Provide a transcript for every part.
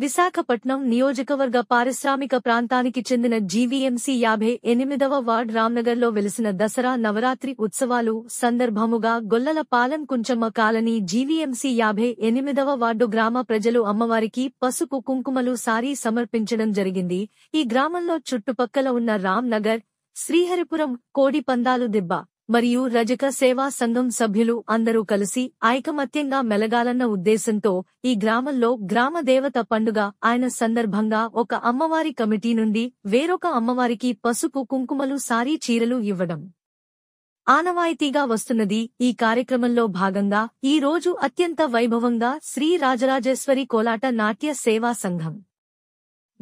విశాఖపట్నం నియోజకవర్గ పారిశ్రామిక ప్రాంతానికి చెందిన జీవీఎంసీ 58వ వార్డ్ రామ్నగర్లో వెలిసిన దసరా నవరాత్రి ఉత్సవాలు సందర్భముగా Gollalapalem Kunchamma colony GVMC 58వ ward గ్రామ ప్రజలు అమ్మవారికి పసుపు కుంకుమలు సారీ సమర్పించడం జరిగింది. ఈ గ్రామంలో చుట్టుపక్కల ఉన్న రామ్నగర్, శ్రీహరిపురం, కోడి పందాలు దిబ్బ మరియు రజక సేవా సంఘం సభ్యులు అందరూ కలిసి ఐకమత్యంగా మెలగాలన్న ఉద్దేశంతో ఈ గ్రామంలో గ్రామదేవత పండుగ ఆయన సందర్భంగా ఒక అమ్మవారి కమిటీ నుండి వేరొక అమ్మవారికి పసుపు కుంకుమలు సారీ చీరలు ఇవ్వడం ఆనవాయితీగా వస్తున్నది. ఈ కార్యక్రమంలో భాగంగా ఈ రోజు అత్యంత వైభవంగా శ్రీ రాజరాజేశ్వరి కోలాట నాట్య సేవా సంఘం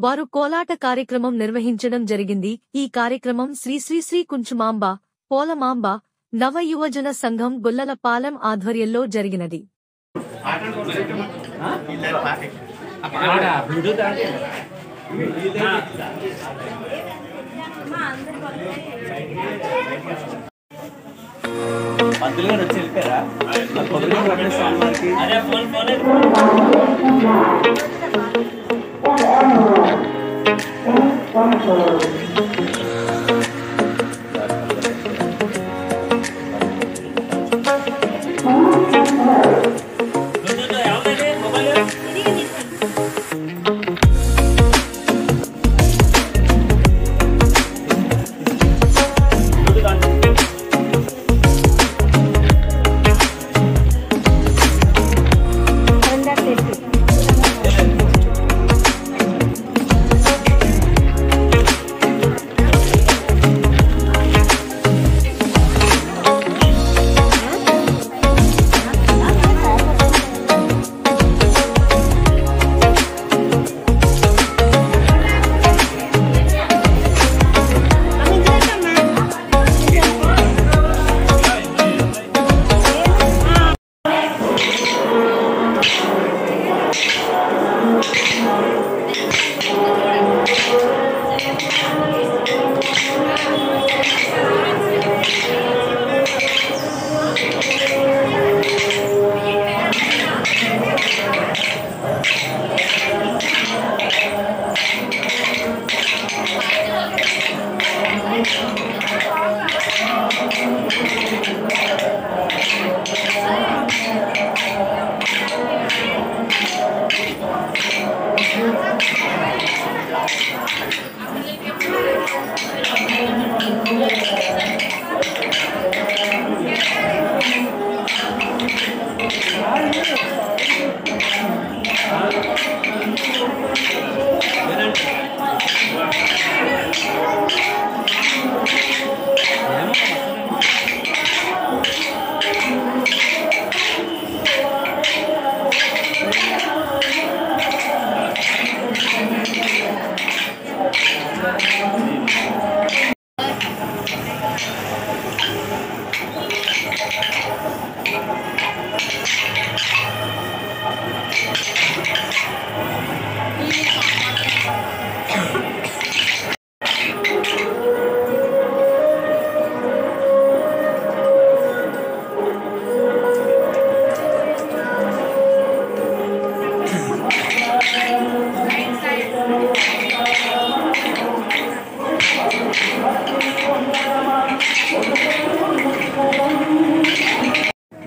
వారు కోలాట కార్యక్రమం నిర్వహించడం జరిగింది. ఈ కార్యక్రమం శ్రీ కుంచుమాంబ, పోలమాంబ నవ యువజన సంఘం గొల్లలపాలెం ఆధ్వర్యంలో జరిగినది.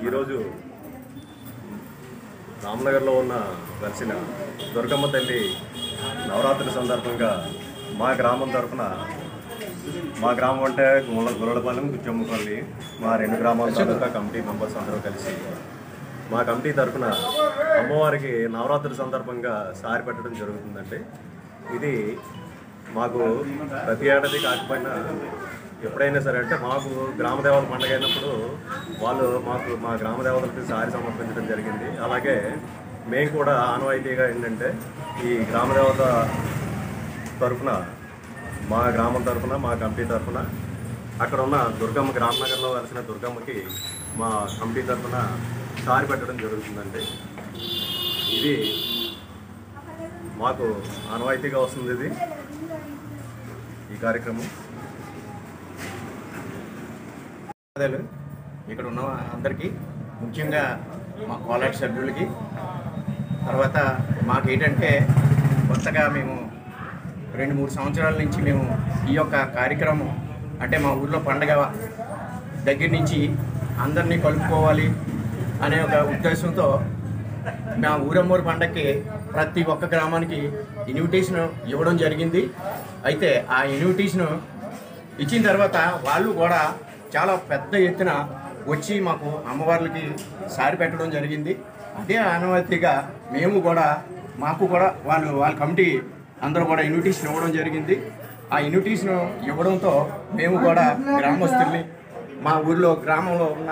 ఈరోజు రామ్నగర్లో ఉన్న వెలిసిన దుర్గమ్మ తల్లి నవరాత్రి సందర్భంగా మా గ్రామం తరఫున, మా గ్రామం అంటే గొల్లలపాలెం, గుచ్చమ్మపల్లి, మా రెండు గ్రామాల తరఫున కమిటీ మెంబర్స్ అందరూ కలిసి మా కమిటీ తరఫున అమ్మవారికి నవరాత్రి సందర్భంగా సారి పెట్టడం జరుగుతుందండి. ఇది మాకు ప్రతి ఏడాది కాకపోయినా ఎప్పుడైనా సరే అంటే మాకు గ్రామదేవత పండుగ అయినప్పుడు వాళ్ళు మా గ్రామదేవతలకి సారి సమర్పించడం జరిగింది. అలాగే మేము కూడా ఆనవాయితీగా ఏంటంటే ఈ గ్రామదేవత తరఫున, మా గ్రామం తరఫున, మా కమిటీ తరఫున అక్కడ ఉన్న దుర్గమ్మ, రామ్నగర్లో వెలిసిన దుర్గమ్మకి మా కమిటీ తరఫున సారి పెట్టడం జరుగుతుందండి. ఇది మాకు ఆనవాయితీగా వస్తుంది ఇది ఈ కార్యక్రమం. ఇక్కడ ఉన్న అందరికీ, ముఖ్యంగా మా కోలాట్ సభ్యులకి, తర్వాత మాకు ఏంటంటే కొత్తగా మేము 2-3 సంవత్సరాల నుంచి మేము ఈ యొక్క కార్యక్రమం అంటే మా ఊర్లో పండగ దగ్గర నుంచి అందరినీ కలుపుకోవాలి అనే ఒక ఉద్దేశంతో మా ఊరమ్మూరు పండగకి ప్రతి ఒక్క గ్రామానికి ఇన్విటేషన్ ఇవ్వడం జరిగింది. అయితే ఆ ఇన్విటేషన్ ఇచ్చిన తర్వాత వాళ్ళు కూడా చాలా పెద్ద ఎత్తున వచ్చి మాకు అమ్మవార్లకి సారి పెట్టడం జరిగింది. అదే ఆనవాయితీగా మేము కూడా మాకు కూడా వాళ్ళ కమిటీ అందరూ కూడా ఇన్విటేషన్ ఇవ్వడం జరిగింది. ఆ ఇన్విటేషన్ ఇవ్వడంతో మేము కూడా గ్రామస్తుల్ని మా ఊర్లో గ్రామంలో ఉన్న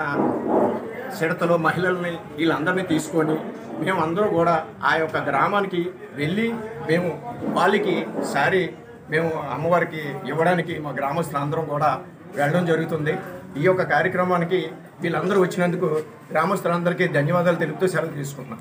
సిడతలు మహిళల్ని వీళ్ళందరినీ తీసుకొని మేము అందరూ కూడా ఆ యొక్క గ్రామానికి వెళ్ళి మేము వాళ్ళకి సారి మేము అమ్మవారికి ఇవ్వడానికి మా గ్రామస్తులందరం కూడా వెళ్ళడం జరుగుతుంది. ఈ యొక్క కార్యక్రమానికి వీళ్ళందరూ వచ్చినందుకు గ్రామస్తులందరికీ ధన్యవాదాలు తెలుపుతూ సెలవు తీసుకుంటున్నాం.